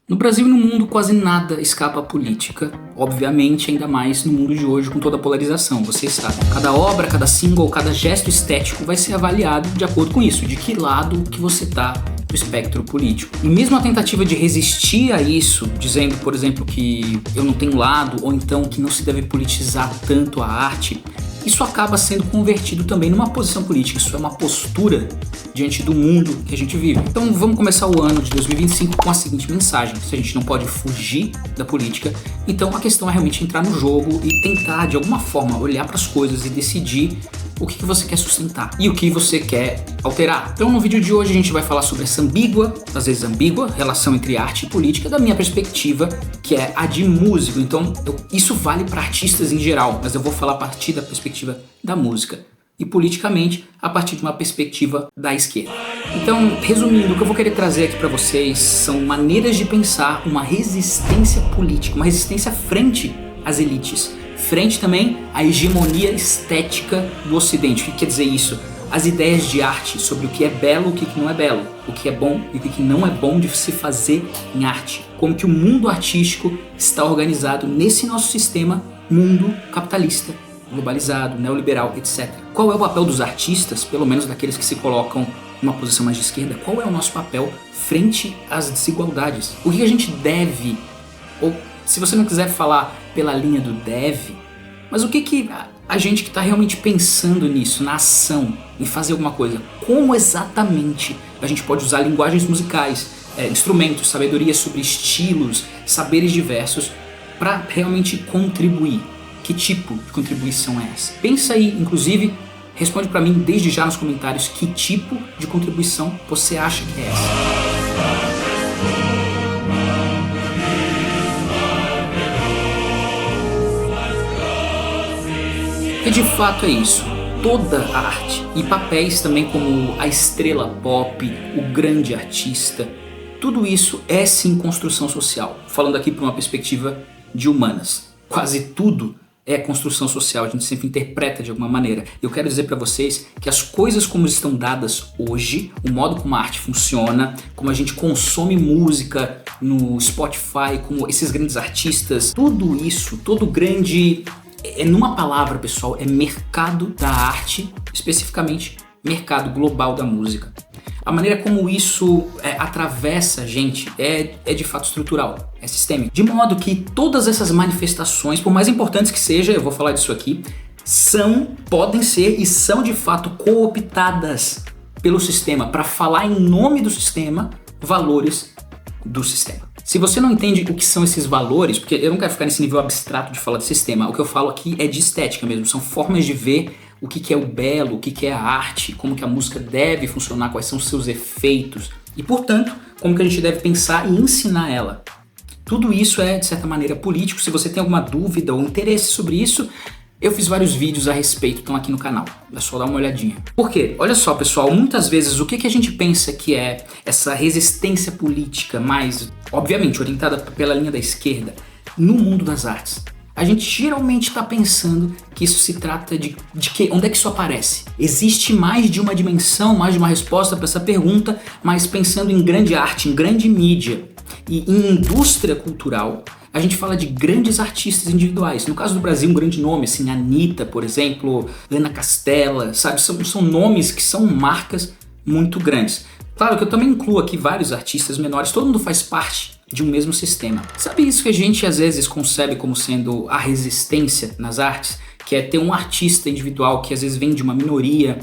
No Brasil e no mundo, quase nada escapa à política. Obviamente, ainda mais no mundo de hoje, com toda a polarização, vocês sabem. Cada obra, cada single, cada gesto estético vai ser avaliado de acordo com isso, de que lado que você tá do espectro político. E mesmo a tentativa de resistir a isso, dizendo, por exemplo, que eu não tenho lado, ou então que não se deve politizar tanto a arte, isso acaba sendo convertido também numa posição política. Isso é uma postura diante do mundo que a gente vive. Então vamos começar o ano de 2025 com a seguinte mensagem: se a gente não pode fugir da política, então a questão é realmente entrar no jogo e tentar de alguma forma olhar para as coisas e decidir o que você quer sustentar e o que você quer alterar. Então no vídeo de hoje a gente vai falar sobre essa ambígua, às vezes ambígua, relação entre arte e política da minha perspectiva, que é a de músico. Então isso vale para artistas em geral, mas eu vou falar a partir da perspectiva da música e politicamente a partir de uma perspectiva da esquerda. Então, resumindo, o que eu vou querer trazer aqui para vocês são maneiras de pensar uma resistência política, uma resistência frente às elites, frente também à hegemonia estética do Ocidente. O que quer dizer isso? As ideias de arte sobre o que é belo, o que não é belo, o que é bom e o que não é bom de se fazer em arte. Como que o mundo artístico está organizado nesse nosso sistema mundo capitalista, globalizado, neoliberal, etc. Qual é o papel dos artistas, pelo menos daqueles que se colocam numa posição mais de esquerda? Qual é o nosso papel frente às desigualdades? O que a gente deve, ou se você não quiser falar pela linha do deve, mas o que a gente que está realmente pensando nisso, na ação, em fazer alguma coisa, como exatamente a gente pode usar linguagens musicais, instrumentos, sabedoria sobre estilos, saberes diversos para realmente contribuir? Que tipo de contribuição é essa? Pensa aí, inclusive, responde para mim desde já nos comentários que tipo de contribuição você acha que é essa. E de fato é isso. Toda a arte e papéis também como a estrela pop, o grande artista, tudo isso é sim construção social. Falando aqui por uma perspectiva de humanas. Quase tudo é construção social, a gente sempre interpreta de alguma maneira. Eu quero dizer para vocês que as coisas como estão dadas hoje, o modo como a arte funciona, como a gente consome música no Spotify, como esses grandes artistas, tudo isso, todo grande, numa palavra pessoal, é mercado da arte, especificamente mercado global da música. A maneira como isso atravessa a gente é de fato estrutural, é sistêmico. De modo que todas essas manifestações, por mais importantes que seja, eu vou falar disso aqui, podem ser e são de fato cooptadas pelo sistema para falar em nome do sistema, valores do sistema. Se você não entende o que são esses valores, porque eu não quero ficar nesse nível abstrato de falar de sistema, o que eu falo aqui é de estética mesmo, são formas de ver o que é o belo, o que é a arte, como que a música deve funcionar, quais são os seus efeitos e, portanto, como que a gente deve pensar e ensinar ela. Tudo isso é, de certa maneira, político. Se você tem alguma dúvida ou interesse sobre isso, eu fiz vários vídeos a respeito, estão aqui no canal. É só dar uma olhadinha. Por quê? Olha só, pessoal, muitas vezes o que a gente pensa que é essa resistência política mais, obviamente, orientada pela linha da esquerda no mundo das artes? A gente geralmente está pensando que isso se trata de que, onde é que isso aparece? Existe mais de uma dimensão, mais de uma resposta para essa pergunta, mas pensando em grande arte, em grande mídia e em indústria cultural, a gente fala de grandes artistas individuais. No caso do Brasil, um grande nome, assim, Anitta, por exemplo, Ana Castela, sabe? São nomes que são marcas muito grandes. Claro que eu também incluo aqui vários artistas menores, todo mundo faz parte de um mesmo sistema. Sabe isso que a gente às vezes concebe como sendo a resistência nas artes? Que é ter um artista individual que às vezes vem de uma minoria,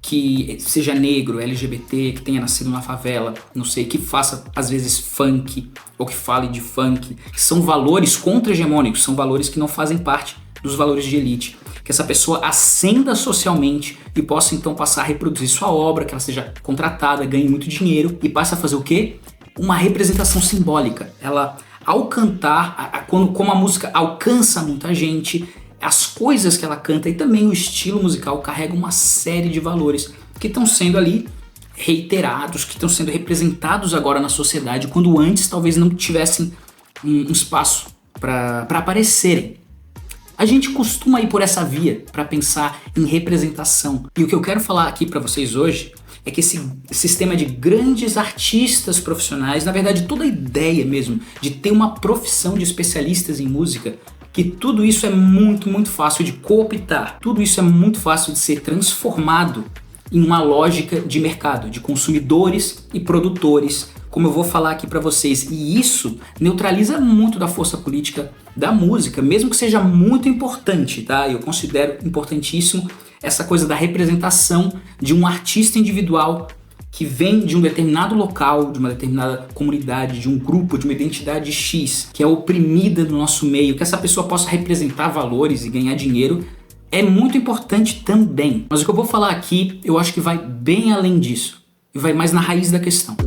que seja negro, LGBT, que tenha nascido na favela, não sei, que faça às vezes funk, ou que fale de funk, que são valores contra-hegemônicos, são valores que não fazem parte dos valores de elite. Que essa pessoa ascenda socialmente e possa então passar a reproduzir sua obra, que ela seja contratada, ganhe muito dinheiro e passe a fazer o quê? Uma representação simbólica. Ela, ao cantar, como a música alcança muita gente, as coisas que ela canta e também o estilo musical carrega uma série de valores que estão sendo ali reiterados, que estão sendo representados agora na sociedade, quando antes talvez não tivessem um espaço para aparecerem. A gente costuma ir por essa via para pensar em representação. E o que eu quero falar aqui para vocês hoje é que esse sistema de grandes artistas profissionais, na verdade toda a ideia mesmo de ter uma profissão de especialistas em música, que tudo isso é muito, muito fácil de cooptar, tudo isso é muito fácil de ser transformado em uma lógica de mercado, de consumidores e produtores, como eu vou falar aqui para vocês. E isso neutraliza muito da força política da música, mesmo que seja muito importante, tá? Eu considero importantíssimo essa coisa da representação de um artista individual que vem de um determinado local, de uma determinada comunidade, de um grupo, de uma identidade X, que é oprimida no nosso meio, que essa pessoa possa representar valores e ganhar dinheiro, é muito importante também. Mas o que eu vou falar aqui, eu acho que vai bem além disso, e vai mais na raiz da questão.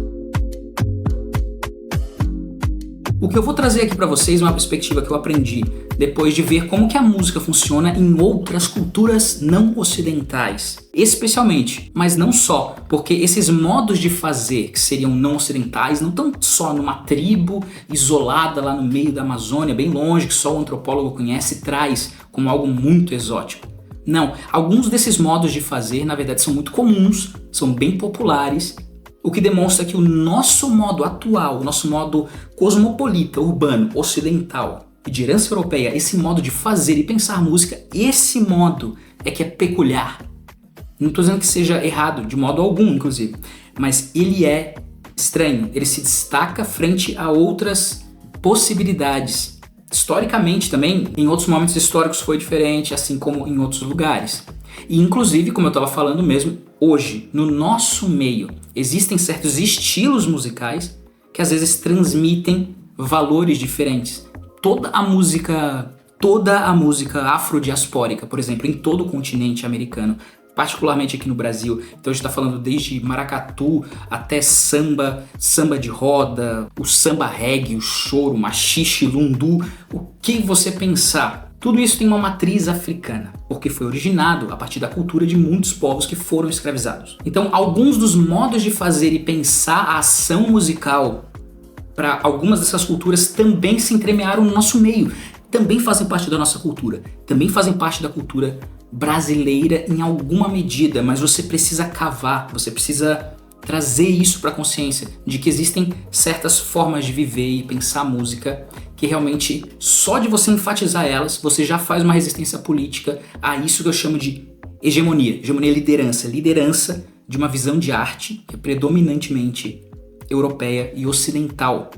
O que eu vou trazer aqui para vocês é uma perspectiva que eu aprendi depois de ver como que a música funciona em outras culturas não ocidentais. Especialmente, mas não só, porque esses modos de fazer que seriam não ocidentais não estão só numa tribo isolada lá no meio da Amazônia, bem longe, que só o antropólogo conhece e traz como algo muito exótico. Não, alguns desses modos de fazer, na verdade, são muito comuns, são bem populares, o que demonstra que o nosso modo atual, o nosso modo cosmopolita, urbano, ocidental e de herança europeia, esse modo de fazer e pensar música, esse modo é que é peculiar. Não estou dizendo que seja errado, de modo algum, inclusive, mas ele é estranho, ele se destaca frente a outras possibilidades. Historicamente também, em outros momentos históricos foi diferente, assim como em outros lugares. E inclusive, como eu estava falando mesmo, hoje, no nosso meio, existem certos estilos musicais que às vezes transmitem valores diferentes. Toda a música afrodiaspórica, por exemplo, em todo o continente americano, particularmente aqui no Brasil, então a gente está falando desde maracatu até samba de roda, o samba reggae, o choro, machixe, lundu, o que você pensar. Tudo isso tem uma matriz africana, porque foi originado a partir da cultura de muitos povos que foram escravizados. Então, alguns dos modos de fazer e pensar a ação musical para algumas dessas culturas também se entremearam no nosso meio, também fazem parte da nossa cultura, também fazem parte da cultura brasileira em alguma medida, mas você precisa cavar, você precisa trazer isso para a consciência de que existem certas formas de viver e pensar música que realmente, só de você enfatizar elas, você já faz uma resistência política a isso que eu chamo de hegemonia. Hegemonia é liderança de uma visão de arte que é predominantemente europeia e ocidental,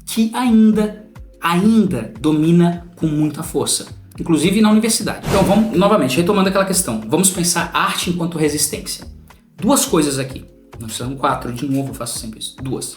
que ainda domina com muita força, inclusive na universidade. Então vamos, novamente, retomando aquela questão, vamos pensar arte enquanto resistência. Duas coisas aqui, não são quatro, de novo eu faço sempre isso, duas.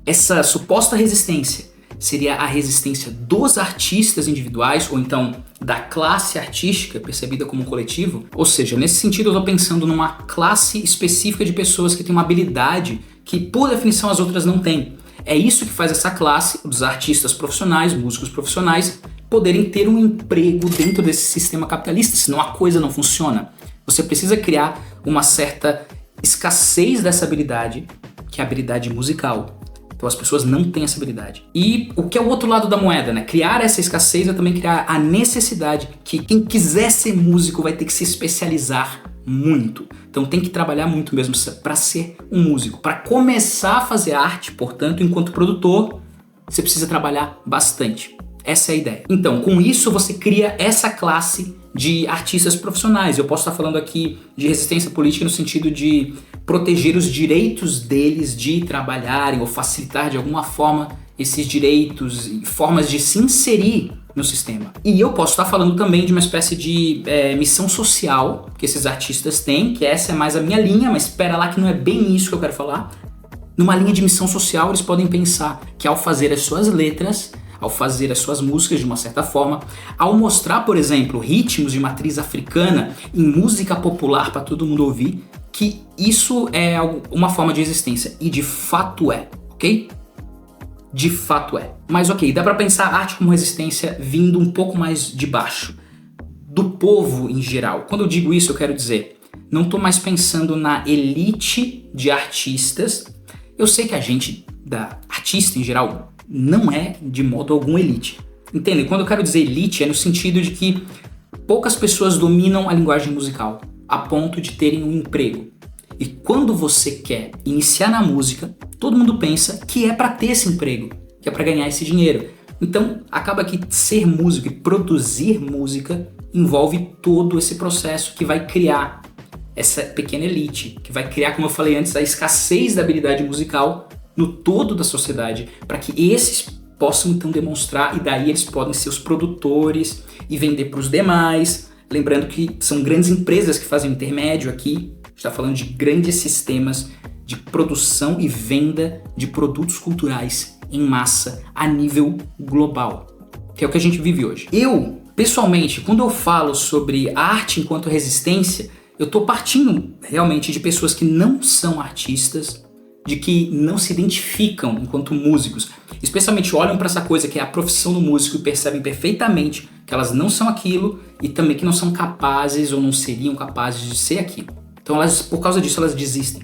Essa suposta resistência seria a resistência dos artistas individuais, ou então da classe artística percebida como um coletivo. Ou seja, nesse sentido eu estou pensando numa classe específica de pessoas que têm uma habilidade que, por definição, as outras não têm. É isso que faz essa classe, dos artistas profissionais, músicos profissionais, poderem ter um emprego dentro desse sistema capitalista, senão a coisa não funciona. Você precisa criar uma certa escassez dessa habilidade, que é a habilidade musical. Então as pessoas não têm essa habilidade. E o que é o outro lado da moeda, né? Criar essa escassez é também criar a necessidade que quem quiser ser músico vai ter que se especializar muito. Então tem que trabalhar muito mesmo para ser um músico. Para começar a fazer arte, portanto, enquanto produtor, você precisa trabalhar bastante. Essa é a ideia. Então, com isso você cria essa classe de artistas profissionais. Eu posso estar falando aqui de resistência política no sentido de proteger os direitos deles de trabalharem ou facilitar de alguma forma esses direitos e formas de se inserir no sistema. E eu posso estar falando também de uma espécie de missão social que esses artistas têm, que essa é mais a minha linha, mas espera lá que não é bem isso que eu quero falar. Numa linha de missão social, eles podem pensar que ao fazer as suas letras, ao fazer as suas músicas de uma certa forma, ao mostrar, por exemplo, ritmos de matriz africana em música popular para todo mundo ouvir, que isso é uma forma de existência. E de fato é, ok? De fato é. Mas ok, dá para pensar a arte como resistência vindo um pouco mais de baixo, do povo em geral. Quando eu digo isso, eu quero dizer, não estou mais pensando na elite de artistas. Eu sei que a gente, da artista em geral, não é de modo algum elite. Entendem? Quando eu quero dizer elite é no sentido de que poucas pessoas dominam a linguagem musical a ponto de terem um emprego. E quando você quer iniciar na música, todo mundo pensa que é para ter esse emprego, que é para ganhar esse dinheiro. Então acaba que ser músico e produzir música envolve todo esse processo que vai criar essa pequena elite, que vai criar, como eu falei antes, a escassez da habilidade musical no todo da sociedade, para que esses possam então demonstrar, e daí eles podem ser os produtores e vender para os demais. Lembrando que são grandes empresas que fazem o intermédio aqui, está falando de grandes sistemas de produção e venda de produtos culturais em massa a nível global, que é o que a gente vive hoje. Eu, pessoalmente, quando eu falo sobre arte enquanto resistência, eu estou partindo realmente de pessoas que não são artistas, de que não se identificam enquanto músicos, especialmente olham para essa coisa que é a profissão do músico e percebem perfeitamente que elas não são aquilo e também que não são capazes ou não seriam capazes de ser aquilo. Então elas, por causa disso, elas desistem.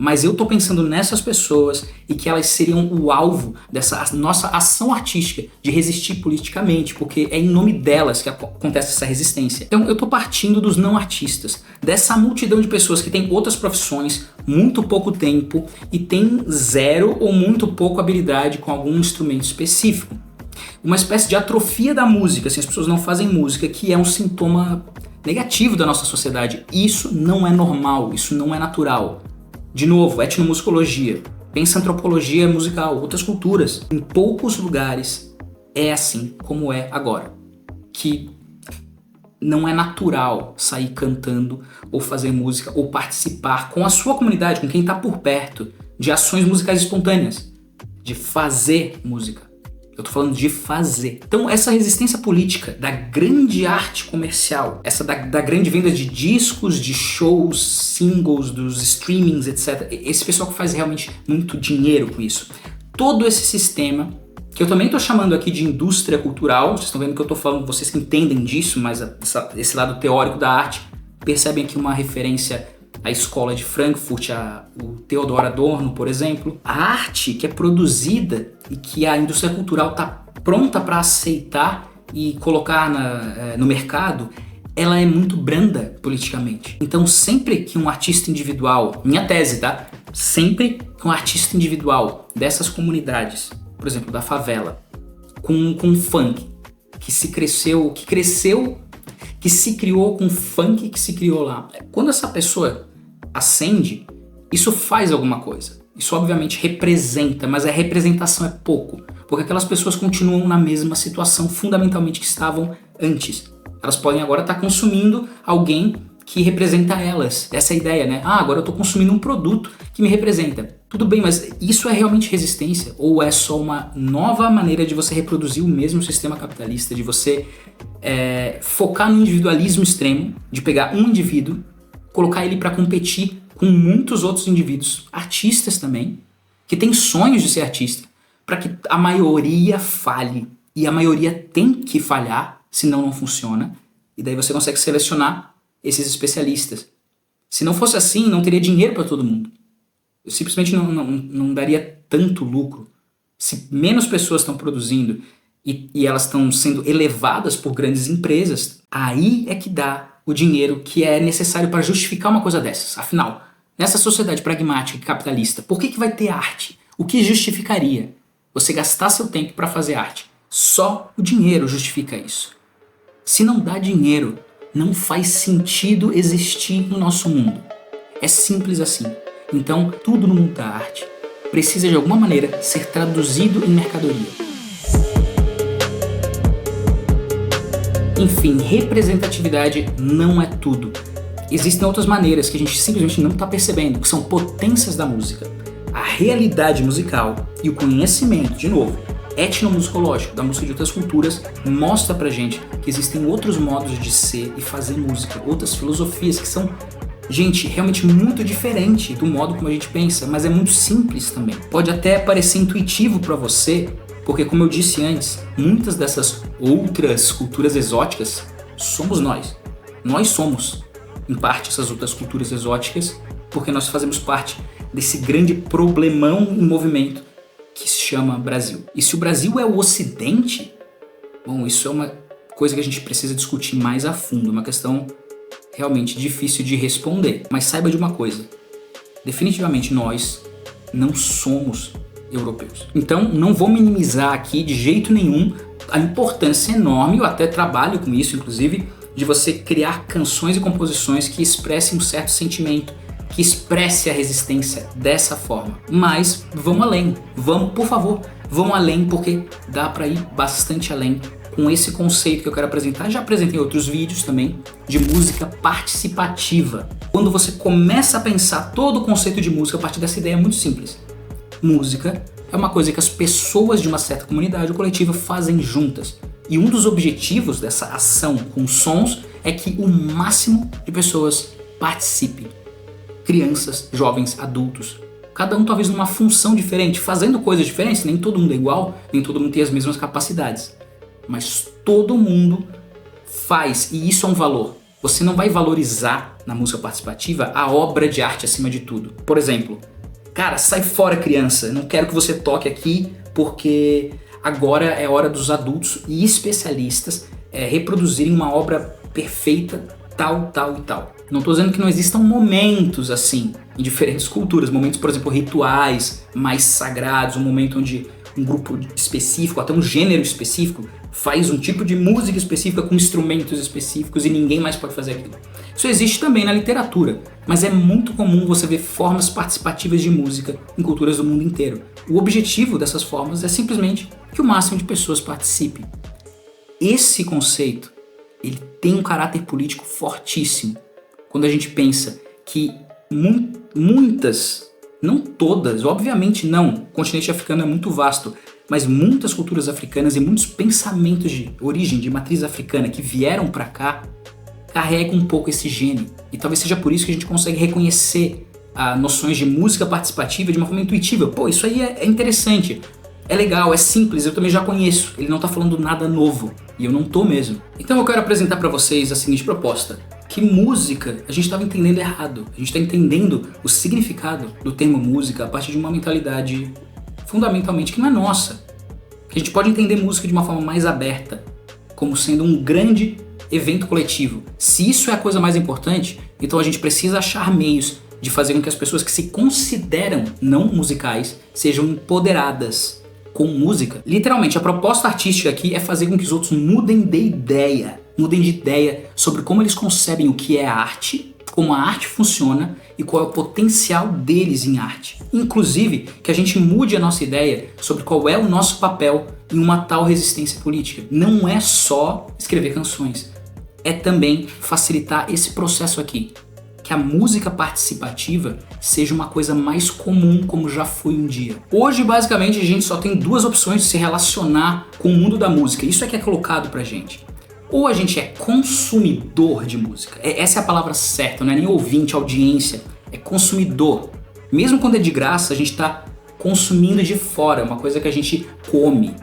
Mas eu tô pensando nessas pessoas e que elas seriam o alvo dessa nossa ação artística de resistir politicamente, porque é em nome delas que acontece essa resistência. Então eu tô partindo dos não artistas, dessa multidão de pessoas que têm outras profissões, muito pouco tempo e tem zero ou muito pouco habilidade com algum instrumento específico. Uma espécie de atrofia da música, assim, as pessoas não fazem música, que é um sintoma negativo da nossa sociedade. Isso não é normal, isso não é natural. De novo, etnomusicologia, pensa antropologia musical, outras culturas. Em poucos lugares é assim como é agora. Que não é natural sair cantando ou fazer música ou participar com a sua comunidade, com quem está por perto, de ações musicais espontâneas, de fazer música. Eu tô falando de fazer. Então essa resistência política da grande arte comercial, essa da grande venda de discos, de shows, singles, dos streamings, etc. Esse pessoal que faz realmente muito dinheiro com isso. Todo esse sistema, que eu também tô chamando aqui de indústria cultural, vocês estão vendo que eu tô falando, vocês que entendem disso, mas esse lado teórico da arte, percebem aqui uma referência à escola de Frankfurt, o Theodor Adorno, por exemplo. A arte que é produzida e que a indústria cultural está pronta para aceitar e colocar no mercado, ela é muito branda politicamente. Então sempre que um artista individual, minha tese, tá? Sempre que um artista individual dessas comunidades, por exemplo, da favela, com funk, que se criou com funk que se criou lá. Quando essa pessoa acende, isso faz alguma coisa. Isso obviamente representa, mas a representação é pouco, porque aquelas pessoas continuam na mesma situação fundamentalmente que estavam antes. Elas podem agora estar consumindo alguém que representa elas. Essa é a ideia, né? Agora eu estou consumindo um produto que me representa. Tudo bem, mas isso é realmente resistência? Ou é só uma nova maneira de você reproduzir o mesmo sistema capitalista, de você focar no individualismo extremo, de pegar um indivíduo, colocar ele para competir com muitos outros indivíduos, artistas também, que têm sonhos de ser artista, para que a maioria falhe. E a maioria tem que falhar, senão não funciona. E daí você consegue selecionar esses especialistas. Se não fosse assim, não teria dinheiro para todo mundo. Eu simplesmente não daria tanto lucro. Se menos pessoas estão produzindo e elas estão sendo elevadas por grandes empresas, aí é que dá o dinheiro que é necessário para justificar uma coisa dessas. Afinal, nessa sociedade pragmática e capitalista, por que vai ter arte? O que justificaria você gastar seu tempo para fazer arte? Só o dinheiro justifica isso. Se não dá dinheiro, não faz sentido existir no nosso mundo. É simples assim. Então, tudo no mundo da arte precisa de alguma maneira ser traduzido em mercadoria. Enfim, representatividade não é tudo. Existem outras maneiras que a gente simplesmente não está percebendo, que são potências da música. A realidade musical e o conhecimento, de novo, etnomusicológico da música de outras culturas, mostra pra gente que existem outros modos de ser e fazer música, outras filosofias que são, gente, realmente muito diferente do modo como a gente pensa, mas é muito simples também. Pode até parecer intuitivo para você, porque como eu disse antes, muitas dessas outras culturas exóticas somos nós. Nós somos, em parte, essas outras culturas exóticas, porque nós fazemos parte desse grande problemão em movimento que se chama Brasil. E se o Brasil é o Ocidente, bom, isso é uma coisa que a gente precisa discutir mais a fundo, uma questão realmente difícil de responder. Mas saiba de uma coisa, definitivamente nós não somos europeus. Então não vou minimizar aqui de jeito nenhum a importância enorme, eu até trabalho com isso inclusive, de você criar canções e composições que expressem um certo sentimento, que expresse a resistência dessa forma. Mas vamos além, por favor, vamos além, porque dá para ir bastante além com esse conceito que eu quero apresentar. Já apresentei em outros vídeos também, de música participativa. Quando você começa a pensar todo o conceito de música a partir dessa ideia muito simples. Música é uma coisa que as pessoas de uma certa comunidade ou coletiva fazem juntas. E um dos objetivos dessa ação com sons é que o máximo de pessoas participem. Crianças, jovens, adultos. Cada um talvez numa função diferente, fazendo coisas diferentes. Nem todo mundo é igual, nem todo mundo tem as mesmas capacidades. Mas todo mundo faz, e isso é um valor. Você não vai valorizar na música participativa a obra de arte acima de tudo. Por exemplo, cara, sai fora criança, não quero que você toque aqui porque agora é hora dos adultos e especialistas reproduzirem uma obra perfeita, tal e tal. Não estou dizendo que não existam momentos assim, em diferentes culturas, momentos, por exemplo, rituais mais sagrados, um momento onde um grupo específico, até um gênero específico, faz um tipo de música específica com instrumentos específicos e ninguém mais pode fazer aquilo. Isso existe também na literatura, mas é muito comum você ver formas participativas de música em culturas do mundo inteiro. O objetivo dessas formas é simplesmente que o máximo de pessoas participem. Esse conceito, ele tem um caráter político fortíssimo. Quando a gente pensa que muitas, não todas, obviamente não, o continente africano é muito vasto, mas muitas culturas africanas e muitos pensamentos de origem, de matriz africana que vieram para cá, carregam um pouco esse gene. E talvez seja por isso que a gente consegue reconhecer noções de música participativa de uma forma intuitiva. Pô, isso aí é interessante, é legal, é simples, eu também já conheço. Ele não tá falando nada novo, e eu não tô mesmo. Então eu quero apresentar para vocês a seguinte proposta. Que música a gente estava entendendo errado. A gente está entendendo o significado do termo música a partir de uma mentalidade fundamentalmente que não é nossa. Que a gente pode entender música de uma forma mais aberta, como sendo um grande evento coletivo. Se isso é a coisa mais importante, então a gente precisa achar meios de fazer com que as pessoas que se consideram não musicais sejam empoderadas com música. Literalmente, a proposta artística aqui é fazer com que os outros mudem de ideia sobre como eles concebem o que é arte, como a arte funciona e qual é o potencial deles em arte. Inclusive, que a gente mude a nossa ideia sobre qual é o nosso papel em uma tal resistência política. Não é só escrever canções, é também facilitar esse processo aqui. Que a música participativa seja uma coisa mais comum como já foi um dia. Hoje, basicamente, a gente só tem duas opções de se relacionar com o mundo da música. Isso é que é colocado pra gente. Ou a gente é consumidor de música. Essa é a palavra certa, não é nem ouvinte, audiência. É consumidor. Mesmo quando é de graça, a gente tá consumindo de fora. É uma coisa que a gente come.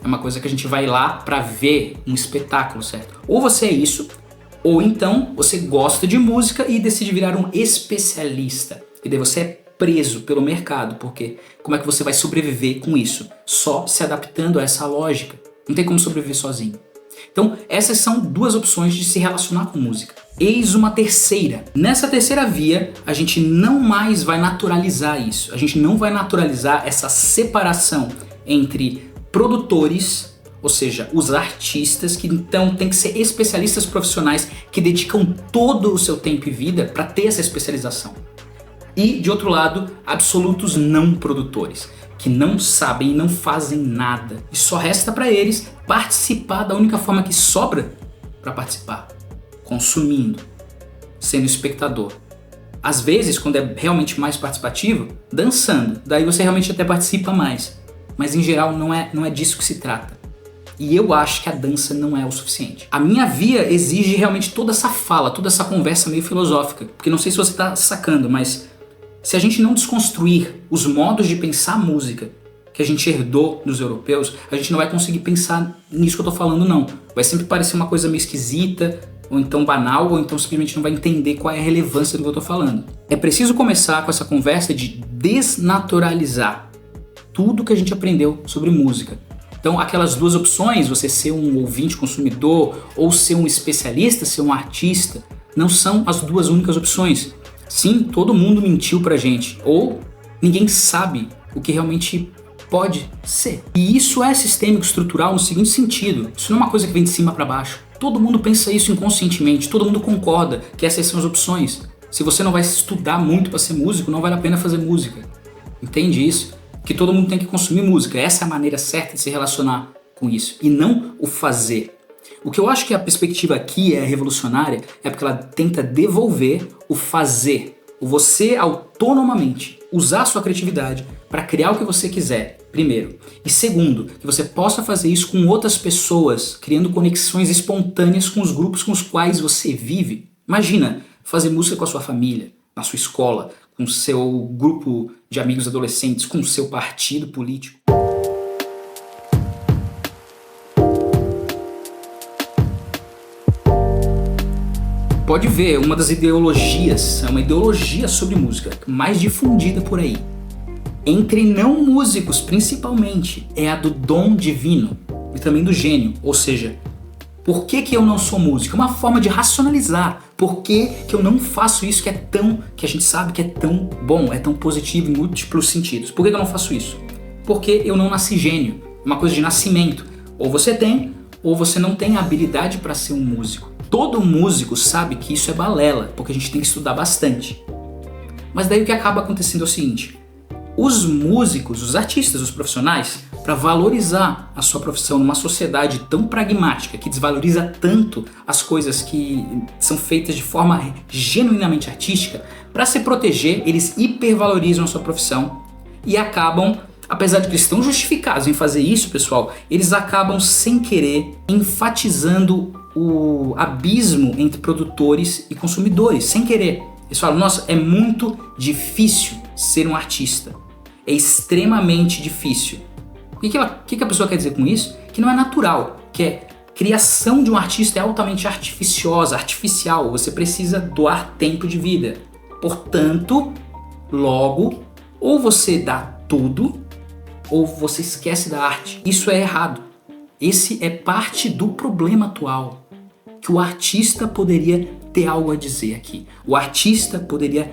É uma coisa que a gente vai lá pra ver um espetáculo, certo? Ou você é isso, ou então você gosta de música e decide virar um especialista. E daí você é preso pelo mercado, porque como é que você vai sobreviver com isso? Só se adaptando a essa lógica. Não tem como sobreviver sozinho. Então, essas são duas opções de se relacionar com música. Eis uma terceira. Nessa terceira via, a gente não mais vai naturalizar isso. A gente não vai naturalizar essa separação entre produtores, ou seja, os artistas, que então tem que ser especialistas profissionais que dedicam todo o seu tempo e vida para ter essa especialização. E, de outro lado, absolutos não produtores, que não sabem e não fazem nada. E só resta para eles participar da única forma que sobra para participar. Consumindo, sendo espectador. Às vezes, quando é realmente mais participativo, dançando. Daí você realmente até participa mais. Mas em geral não é disso que se trata. E eu acho que a dança não é o suficiente. A minha via exige realmente toda essa fala, toda essa conversa meio filosófica. Porque não sei se você está sacando, mas se a gente não desconstruir os modos de pensar música que a gente herdou dos europeus, a gente não vai conseguir pensar nisso que eu tô falando, não. Vai sempre parecer uma coisa meio esquisita, ou então banal, ou então simplesmente não vai entender qual é a relevância do que eu tô falando. É preciso começar com essa conversa de desnaturalizar tudo que a gente aprendeu sobre música. Então, aquelas duas opções, você ser um ouvinte consumidor ou ser um especialista, ser um artista, não são as duas únicas opções. Sim, todo mundo mentiu pra gente, ou ninguém sabe o que realmente pode ser. E isso é sistêmico estrutural no seguinte sentido: isso não é uma coisa que vem de cima pra baixo. Todo mundo pensa isso inconscientemente, todo mundo concorda que essas são as opções. Se você não vai estudar muito para ser músico, não vale a pena fazer música. Entende isso? Que todo mundo tem que consumir música. Essa é a maneira certa de se relacionar com isso, e não o fazer. O que eu acho que a perspectiva aqui é revolucionária é porque ela tenta devolver o fazer, o você autonomamente usar a sua criatividade para criar o que você quiser, primeiro. E segundo, que você possa fazer isso com outras pessoas, criando conexões espontâneas com os grupos com os quais você vive. Imagina fazer música com a sua família, na sua escola, com o seu grupo de amigos adolescentes, com o seu partido político. Pode ver, uma das ideologias, é uma ideologia sobre música mais difundida por aí, entre não músicos principalmente, é a do dom divino e também do gênio. Ou seja, por que eu não sou músico? É uma forma de racionalizar por que eu não faço isso que a gente sabe que é tão bom, é tão positivo em múltiplos sentidos. Por que eu não faço isso? Porque eu não nasci gênio, é uma coisa de nascimento. Ou você tem, ou você não tem a habilidade para ser um músico. Todo músico sabe que isso é balela, porque a gente tem que estudar bastante. Mas daí o que acaba acontecendo é o seguinte: os músicos, os artistas, os profissionais, para valorizar a sua profissão numa sociedade tão pragmática, que desvaloriza tanto as coisas que são feitas de forma genuinamente artística, para se proteger, eles hipervalorizam a sua profissão e acabam, apesar de que eles estão justificados em fazer isso, pessoal, eles acabam sem querer enfatizando o abismo entre produtores e consumidores, sem querer. Eles falam: nossa, é muito difícil ser um artista. É extremamente difícil. O que a pessoa quer dizer com isso? Que não é natural, que a criação de um artista é altamente artificiosa, artificial. Você precisa doar tempo de vida. Portanto, logo, ou você dá tudo, ou você esquece da arte. Isso é errado. Esse é parte do problema atual, que o artista poderia ter algo a dizer aqui. O artista poderia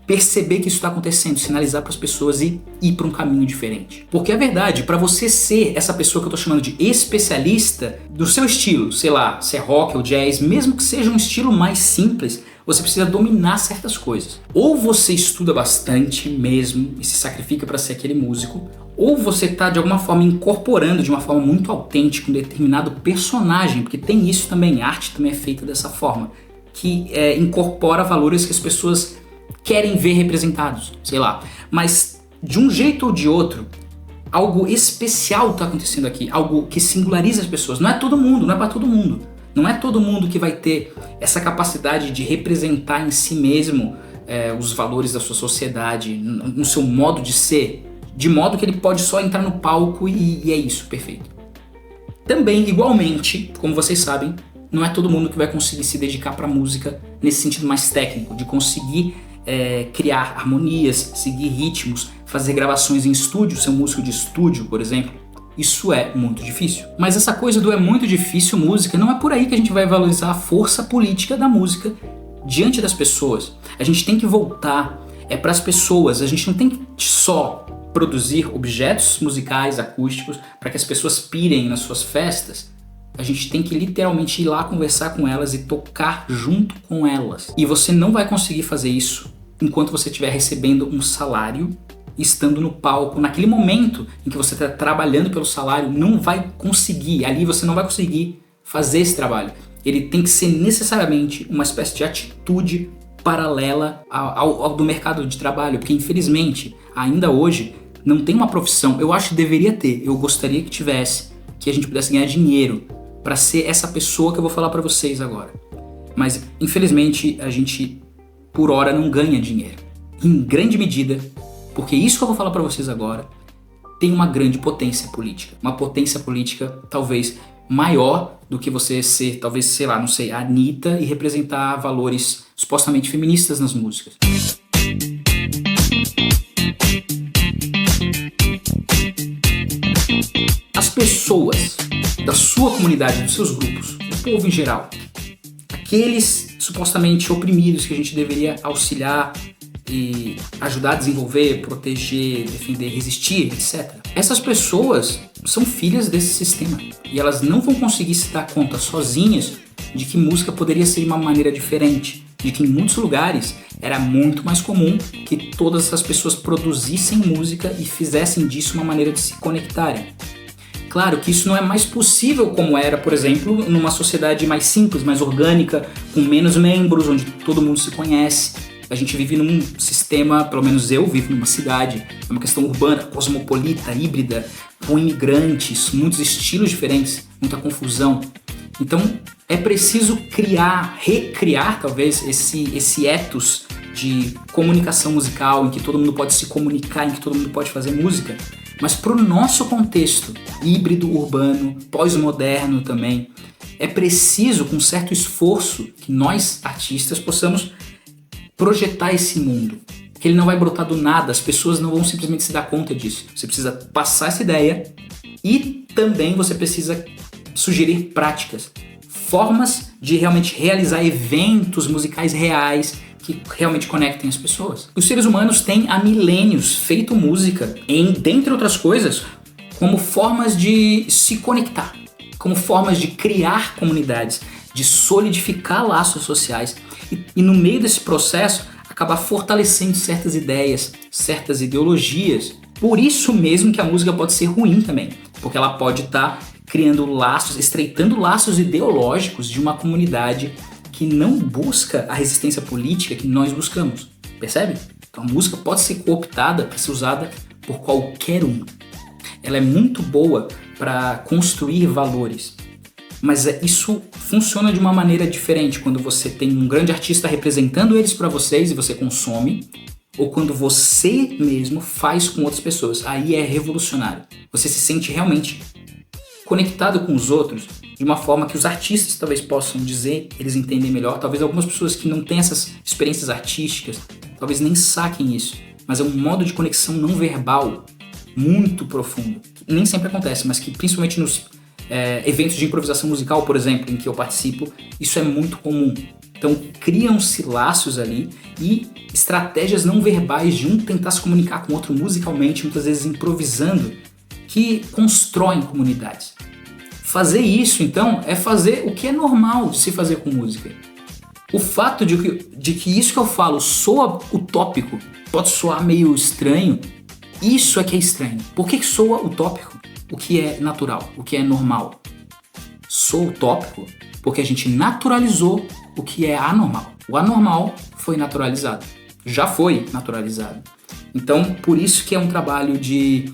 perceber que isso está acontecendo, sinalizar para as pessoas e ir para um caminho diferente. Porque é verdade, para você ser essa pessoa que eu estou chamando de especialista do seu estilo, sei lá, se é rock ou jazz, mesmo que seja um estilo mais simples, você precisa dominar certas coisas. Ou você estuda bastante mesmo e se sacrifica para ser aquele músico, ou você está de alguma forma incorporando de uma forma muito autêntica um determinado personagem, porque tem isso também, a arte também é feita dessa forma, que incorpora valores que as pessoas querem ver representados, sei lá. Mas de um jeito ou de outro, algo especial está acontecendo aqui, algo que singulariza as pessoas. Não é todo mundo, não é para todo mundo. Não é todo mundo que vai ter essa capacidade de representar em si mesmo os valores da sua sociedade, no seu modo de ser, de modo que ele pode só entrar no palco e é isso, perfeito. Também, igualmente, como vocês sabem, não é todo mundo que vai conseguir se dedicar para a música nesse sentido mais técnico, de conseguir criar harmonias, seguir ritmos, fazer gravações em estúdio, ser um músico de estúdio, por exemplo. Isso é muito difícil. Mas essa coisa do é muito difícil música, não é por aí que a gente vai valorizar a força política da música diante das pessoas. A gente tem que voltar para as pessoas, a gente não tem que só produzir objetos musicais acústicos para que as pessoas pirem nas suas festas. A gente tem que literalmente ir lá conversar com elas e tocar junto com elas. E você não vai conseguir fazer isso enquanto você estiver recebendo um salário, estando no palco. Naquele momento em que você está trabalhando pelo salário, não vai conseguir. Ali você não vai conseguir fazer esse trabalho. Ele tem que ser necessariamente uma espécie de atitude paralela ao do mercado de trabalho. Porque infelizmente, ainda hoje, não tem uma profissão. Eu acho que deveria ter. Eu gostaria que tivesse. Que a gente pudesse ganhar dinheiro para ser essa pessoa que eu vou falar para vocês agora. Mas, infelizmente, a gente, por hora, não ganha dinheiro. Em grande medida, porque isso que eu vou falar para vocês agora tem uma grande potência política. Uma potência política, talvez, maior do que você ser, talvez, sei lá, não sei, a Anitta e representar valores supostamente feministas nas músicas. As pessoas da sua comunidade, dos seus grupos, o povo em geral, aqueles supostamente oprimidos que a gente deveria auxiliar e ajudar a desenvolver, proteger, defender, resistir, etc. Essas pessoas são filhas desse sistema e elas não vão conseguir se dar conta sozinhas de que música poderia ser de uma maneira diferente, de que em muitos lugares era muito mais comum que todas essas pessoas produzissem música e fizessem disso uma maneira de se conectarem. Claro que isso não é mais possível como era, por exemplo, numa sociedade mais simples, mais orgânica, com menos membros, onde todo mundo se conhece. A gente vive num sistema, pelo menos eu vivo numa cidade, é uma questão urbana, cosmopolita, híbrida, com imigrantes, muitos estilos diferentes, muita confusão. Então é preciso recriar talvez esse ethos de comunicação musical, em que todo mundo pode se comunicar, em que todo mundo pode fazer música, mas para o nosso contexto híbrido, urbano, pós-moderno também, é preciso, com certo esforço, que nós artistas possamos projetar esse mundo, que ele não vai brotar do nada, as pessoas não vão simplesmente se dar conta disso. Você precisa passar essa ideia e também você precisa sugerir práticas, formas de realmente realizar eventos musicais reais que realmente conectem as pessoas. Os seres humanos têm há milênios feito música dentre outras coisas, como formas de se conectar, como formas de criar comunidades, de solidificar laços sociais e no meio desse processo acabar fortalecendo certas ideias, certas ideologias. Por isso mesmo que a música pode ser ruim também, porque ela pode estar criando laços, estreitando laços ideológicos de uma comunidade que não busca a resistência política que nós buscamos, percebe? Então a música pode ser cooptada para ser usada por qualquer um. Ela é muito boa para construir valores, mas isso funciona de uma maneira diferente quando você tem um grande artista representando eles para vocês e você consome, ou quando você mesmo faz com outras pessoas. Aí é revolucionário. Você se sente realmente conectado com os outros de uma forma que os artistas talvez possam dizer, eles entendem melhor. Talvez algumas pessoas que não têm essas experiências artísticas, talvez nem saquem isso, mas é um modo de conexão não verbal muito profundo. Nem sempre acontece, mas que principalmente nos eventos de improvisação musical, por exemplo, em que eu participo, isso é muito comum. Então criam-se laços ali e estratégias não verbais de um tentar se comunicar com o outro musicalmente, muitas vezes improvisando, que constroem comunidades. Fazer isso, então, é fazer o que é normal de se fazer com música. O fato de que isso que eu falo soa utópico, pode soar meio estranho, isso é que é estranho. Por que soa utópico? O que é natural, o que é normal. Soa utópico porque a gente naturalizou o que é anormal. O anormal foi naturalizado, já foi naturalizado. Então, por isso que é um trabalho de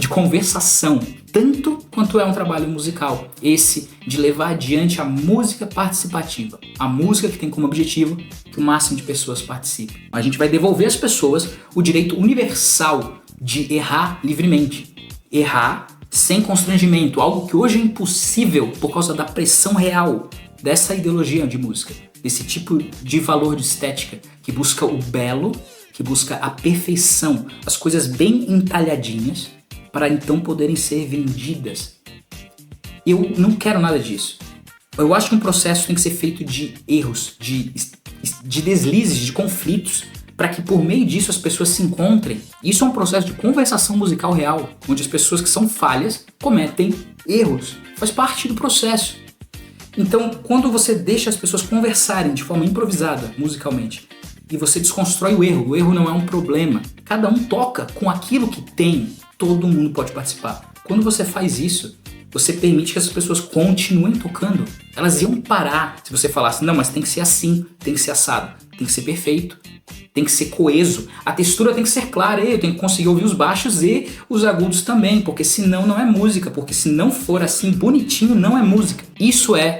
conversação, tanto quanto é um trabalho musical, esse de levar adiante a música participativa, a música que tem como objetivo que o máximo de pessoas participem. A gente vai devolver às pessoas o direito universal de errar livremente, errar sem constrangimento, algo que hoje é impossível por causa da pressão real dessa ideologia de música, desse tipo de valor de estética que busca o belo, que busca a perfeição, as coisas bem entalhadinhas, para então poderem ser vendidas. Eu não quero nada disso. Eu acho que um processo tem que ser feito de erros, de deslizes, de conflitos, para que por meio disso as pessoas se encontrem. Isso é um processo de conversação musical real, onde as pessoas que são falhas cometem erros. Faz parte do processo. Então, quando você deixa as pessoas conversarem de forma improvisada, musicalmente, e você desconstrói o erro não é um problema. Cada um toca com aquilo que tem. Todo mundo pode participar. Quando você faz isso, você permite que essas pessoas continuem tocando. Elas iam parar se você falasse, não, mas tem que ser assim, tem que ser assado, tem que ser perfeito, tem que ser coeso, a textura tem que ser clara, eu tenho que conseguir ouvir os baixos e os agudos também, porque senão não é música, porque se não for assim bonitinho, não é música. Isso é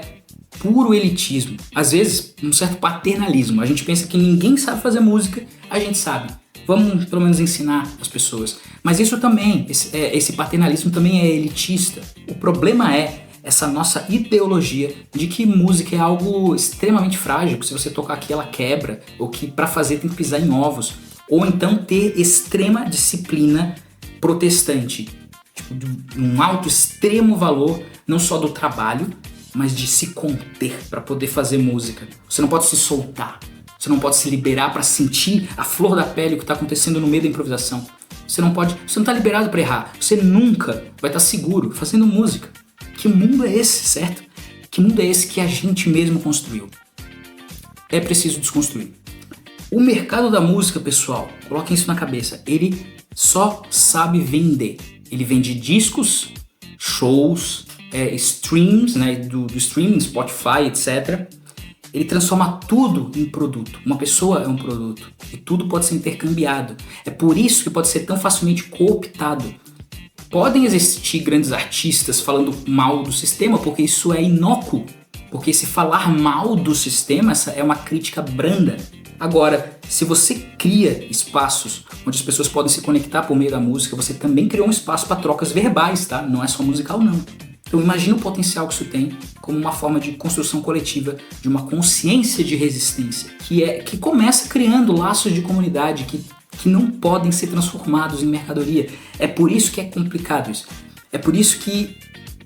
puro elitismo. Às vezes, um certo paternalismo. A gente pensa que ninguém sabe fazer música, a gente sabe. Vamos pelo menos ensinar as pessoas. Mas isso também, esse paternalismo também é elitista. O problema é essa nossa ideologia de que música é algo extremamente frágil, que se você tocar aqui ela quebra, ou que para fazer tem que pisar em ovos. Ou então ter extrema disciplina protestante. Tipo, de um alto extremo valor, não só do trabalho, mas de se conter para poder fazer música. Você não pode se soltar. Você não pode se liberar para sentir a flor da pele o que está acontecendo no meio da improvisação. Você não está liberado para errar. Você nunca vai estar seguro fazendo música. Que mundo é esse, certo? Que mundo é esse que a gente mesmo construiu? É preciso desconstruir. O mercado da música, pessoal, coloquem isso na cabeça, ele só sabe vender. Ele vende discos, shows, streams, né, do streaming, Spotify, etc. Ele transforma tudo em produto. Uma pessoa é um produto e tudo pode ser intercambiado. É por isso que pode ser tão facilmente cooptado. Podem existir grandes artistas falando mal do sistema porque isso é inócuo. Porque se falar mal do sistema, essa é uma crítica branda. Agora, se você cria espaços onde as pessoas podem se conectar por meio da música, você também criou um espaço para trocas verbais, tá? Não é só musical, não. Então imagina o potencial que isso tem como uma forma de construção coletiva, de uma consciência de resistência, que começa criando laços de comunidade que não podem ser transformados em mercadoria. É por isso que é complicado isso. É por isso que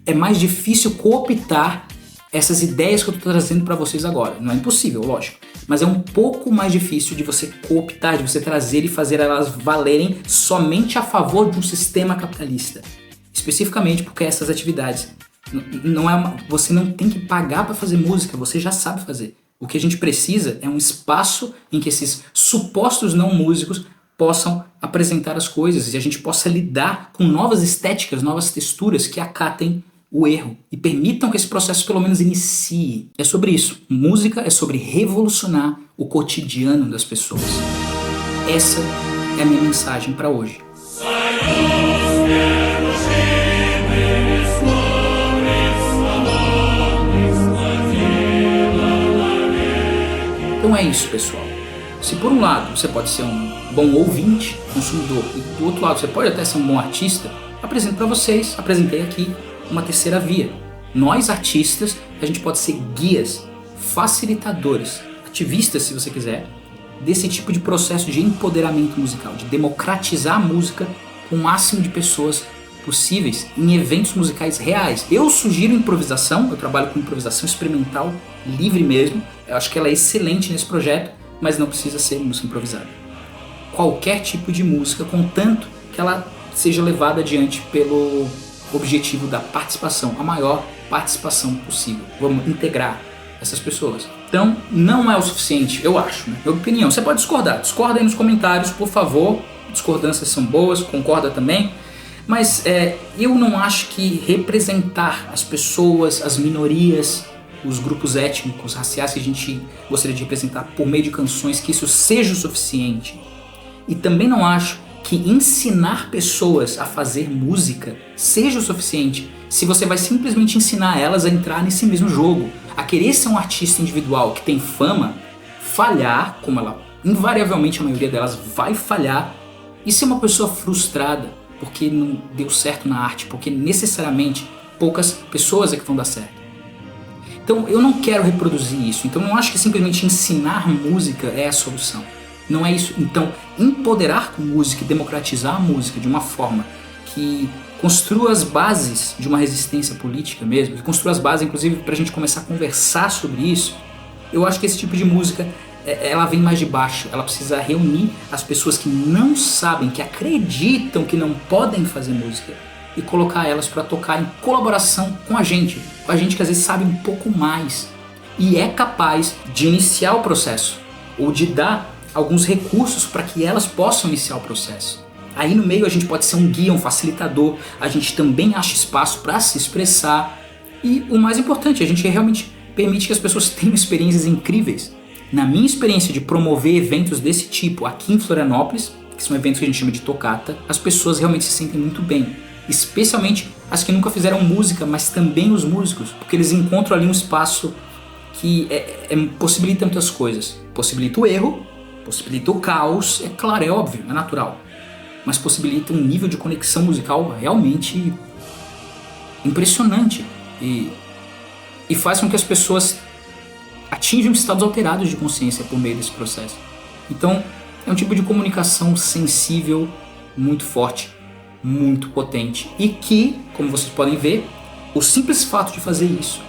é mais difícil cooptar essas ideias que eu estou trazendo para vocês agora. Não é impossível, lógico, mas é um pouco mais difícil de você cooptar, de você trazer e fazer elas valerem somente a favor de um sistema capitalista. Especificamente porque essas atividades você não tem que pagar para fazer música, você já sabe fazer. O que a gente precisa é um espaço em que esses supostos não músicos possam apresentar as coisas e a gente possa lidar com novas estéticas, novas texturas que acatem o erro e permitam que esse processo pelo menos inicie. É sobre isso. Música é sobre revolucionar o cotidiano das pessoas. Essa é a minha mensagem para hoje. Então é isso, pessoal. Se por um lado você pode ser um bom ouvinte, consumidor, e do outro lado você pode até ser um bom artista, apresentei aqui uma terceira via. Nós artistas, a gente pode ser guias, facilitadores, ativistas se você quiser, desse tipo de processo de empoderamento musical, de democratizar a música com o máximo de pessoas possíveis em eventos musicais reais. Eu sugiro improvisação, eu trabalho com improvisação experimental, livre mesmo, eu acho que ela é excelente nesse projeto, mas não precisa ser música improvisada. Qualquer tipo de música, contanto que ela seja levada adiante pelo objetivo da participação, a maior participação possível. Vamos integrar essas pessoas. Então, não é o suficiente, eu acho, né? Minha opinião. Você pode discordar, discorda aí nos comentários, por favor. Discordâncias são boas, concorda também. Mas eu não acho que representar as pessoas, as minorias, os grupos étnicos, raciais que a gente gostaria de representar por meio de canções, que isso seja o suficiente. E também não acho que ensinar pessoas a fazer música seja o suficiente se você vai simplesmente ensinar elas a entrar nesse mesmo jogo, a querer ser um artista individual que tem fama, falhar, como ela invariavelmente a maioria delas vai falhar, e ser uma pessoa frustrada porque não deu certo na arte, porque necessariamente poucas pessoas é que vão dar certo. Então eu não quero reproduzir isso, então eu não acho que simplesmente ensinar música é a solução. Não é isso. Então, empoderar com música e democratizar a música de uma forma que construa as bases de uma resistência política mesmo, que construa as bases, inclusive, para a gente começar a conversar sobre isso, eu acho que esse tipo de música, ela vem mais de baixo. Ela precisa reunir as pessoas que não sabem, que acreditam que não podem fazer música e colocar elas para tocar em colaboração com a gente que às vezes sabe um pouco mais e é capaz de iniciar o processo ou de dar alguns recursos para que elas possam iniciar o processo. Aí no meio a gente pode ser um guia, um facilitador, a gente também acha espaço para se expressar e o mais importante, a gente realmente permite que as pessoas tenham experiências incríveis. Na minha experiência de promover eventos desse tipo aqui em Florianópolis, que são eventos que a gente chama de tocata, as pessoas realmente se sentem muito bem, especialmente as que nunca fizeram música, mas também os músicos, porque eles encontram ali um espaço que possibilita muitas coisas, possibilita o erro, possibilita o caos, é claro, é óbvio, é natural, mas possibilita um nível de conexão musical realmente impressionante e faz com que as pessoas atinjam estados alterados de consciência por meio desse processo. Então é um tipo de comunicação sensível, muito forte, muito potente e que, como vocês podem ver, o simples fato de fazer isso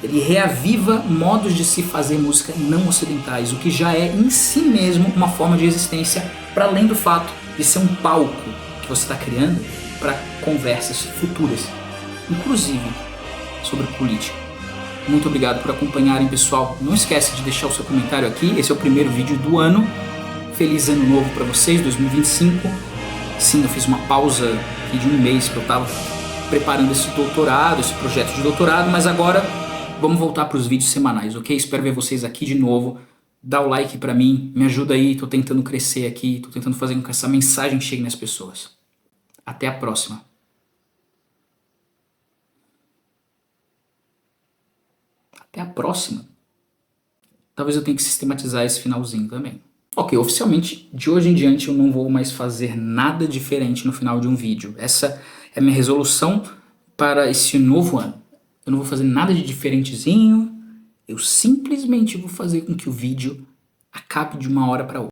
Ele reaviva modos de se fazer música não ocidentais, o que já é em si mesmo uma forma de existência, para além do fato de ser um palco que você está criando para conversas futuras, inclusive sobre política. Muito obrigado por acompanharem, pessoal. Não esquece de deixar o seu comentário aqui. Esse é o primeiro vídeo do ano. Feliz ano novo para vocês, 2025. Sim, eu fiz uma pausa aqui de um mês que eu estava preparando esse doutorado, esse projeto de doutorado, mas agora vamos voltar para os vídeos semanais, ok? Espero ver vocês aqui de novo. Dá o like para mim, me ajuda aí, tô tentando crescer aqui, tô tentando fazer com que essa mensagem chegue nas pessoas. Até a próxima. Até a próxima. Talvez eu tenha que sistematizar esse finalzinho também. Ok, oficialmente, de hoje em diante eu não vou mais fazer nada diferente no final de um vídeo. Essa é a minha resolução para esse novo ano. Eu não vou fazer nada de diferentezinho, eu simplesmente vou fazer com que o vídeo acabe de uma hora para outra.